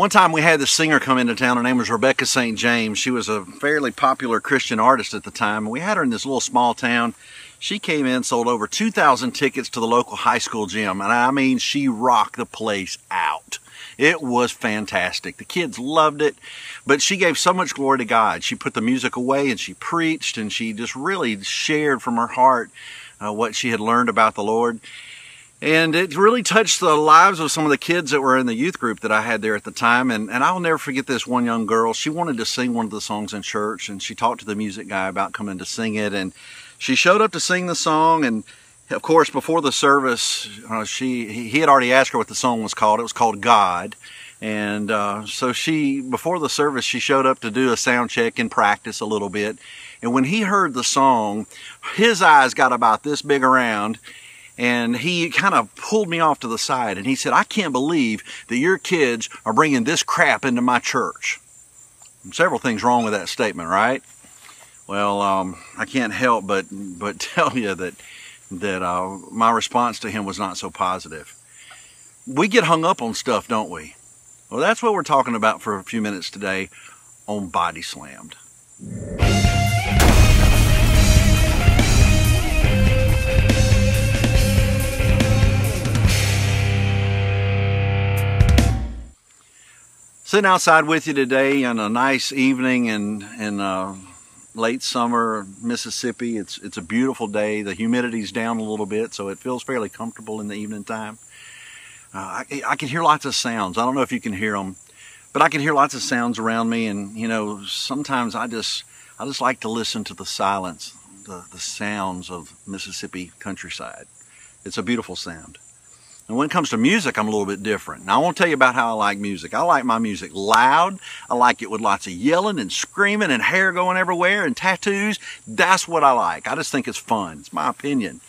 One time we had this singer come into town. Her name was Rebecca St. James. She was a fairly popular Christian artist at the time. We had her in this little small town. She came in, sold over 2,000 tickets to the local high school gym. And I mean, she rocked the place out. It was fantastic. The kids loved it, but she gave so much glory to God. She put the music away and she preached, and she just really shared from her heart what she had learned about the Lord. And it really touched the lives of some of the kids that were in the youth group that I had there at the time. And I'll never forget this one young girl. She wanted to sing one of the songs in church, and she talked to the music guy about coming to sing it. And she showed up to sing the song. And of course, before the service, he had already asked her what the song was called. It was called God. And so before the service, she showed up to do a sound check and practice a little bit. And when he heard the song, his eyes got about this big around. And he kind of pulled me off to the side, and he said, "I can't believe that your kids are bringing this crap into my church." Several things wrong with that statement, right? Well, I can't help but tell you that my response to him was not so positive. We get hung up on stuff, don't we? Well, that's what we're talking about for a few minutes today on Body Slammed. Sitting outside with you today on a nice evening in late summer Mississippi. It's a beautiful day. The humidity's down a little bit, so it feels fairly comfortable in the evening time. I can hear lots of sounds. I don't know if you can hear them, but I can hear lots of sounds around me. And you know, sometimes I just like to listen to the silence, the sounds of Mississippi countryside. It's a beautiful sound. And when it comes to music, I'm a little bit different. Now, I won't tell you about how I like music. I like my music loud. I like it with lots of yelling and screaming and hair going everywhere and tattoos. That's what I like. I just think it's fun. It's my opinion.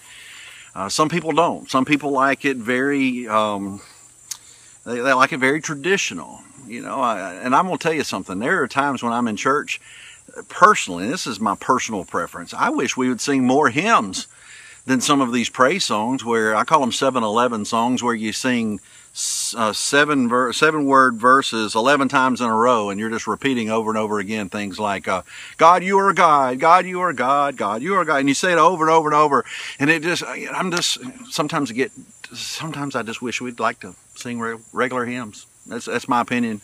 Some people don't. Some people like it very, they like it very traditional. You know, and I'm going to tell you something. There are times when I'm in church, personally, and this is my personal preference, I wish we would sing more hymns than some of these praise songs, where I call them 7-11 songs, where you sing seven-word verses 11 times in a row, and you're just repeating over and over again things like, God, you are God, God, you are God, God, you are God, and you say it over and over and over, and sometimes I just wish we'd like to sing regular hymns. That's my opinion.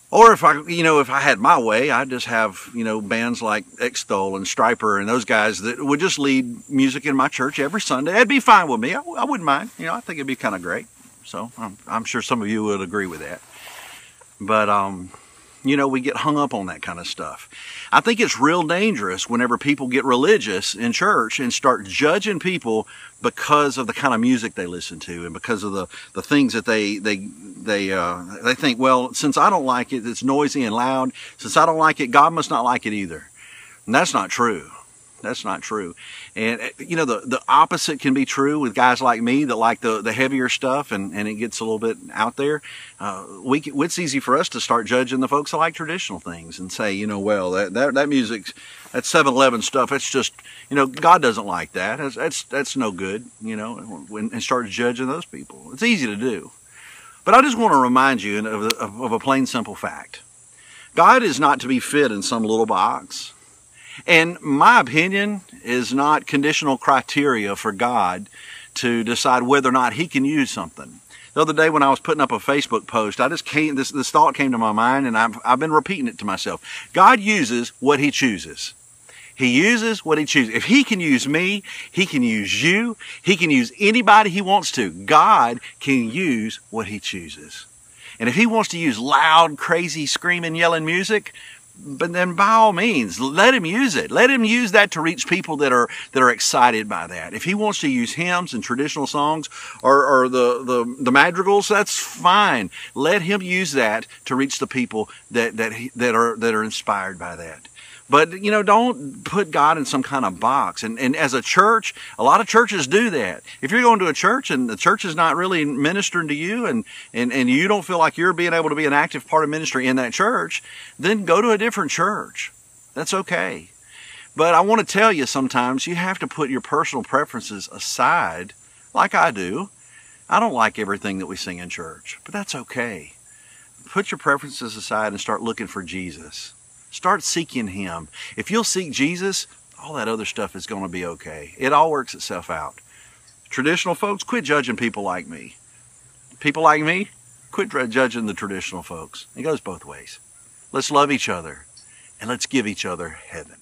Or if I had my way, I'd just have, bands like Extol and Striper and those guys that would just lead music in my church every Sunday. That'd be fine with me. I wouldn't mind. I think it'd be kind of great. So I'm sure some of you would agree with that. But, we get hung up on that kind of stuff. I think it's real dangerous whenever people get religious in church and start judging people because of the kind of music they listen to and because of the things that they think, well, since I don't like it, it's noisy and loud. Since I don't like it, God must not like it either. And that's not true. That's not true. And, the opposite can be true with guys like me that like the heavier stuff and it gets a little bit out there. It's easy for us to start judging the folks that like traditional things and say, well, that music, that 7-11 stuff, it's just, God doesn't like that. That's no good, and start judging those people. It's easy to do. But I just want to remind you of a plain, simple fact. God is not to be fit in some little box. And my opinion is not conditional criteria for God to decide whether or not He can use something. The other day when I was putting up a Facebook post, this thought came to my mind, and I've been repeating it to myself. God uses what He chooses. He uses what He chooses. If He can use me, He can use you. He can use anybody He wants to. God can use what He chooses. And if He wants to use loud, crazy, screaming, yelling music, but then by all means, let Him use it. Let Him use that to reach people that are excited by that. If He wants to use hymns and traditional songs or the madrigals, that's fine. Let Him use that to reach the people that are inspired by that. But, don't put God in some kind of box. And as a church, a lot of churches do that. If you're going to a church and the church is not really ministering to you and you don't feel like you're being able to be an active part of ministry in that church, then go to a different church. That's okay. But I want to tell you, sometimes you have to put your personal preferences aside, like I do. I don't like everything that we sing in church, but that's okay. put your preferences aside and start looking for Jesus. Start seeking Him. If you'll seek Jesus, all that other stuff is going to be okay. It all works itself out. Traditional folks, quit judging people like me. People like me, quit judging the traditional folks. It goes both ways. Let's love each other, and let's give each other heaven.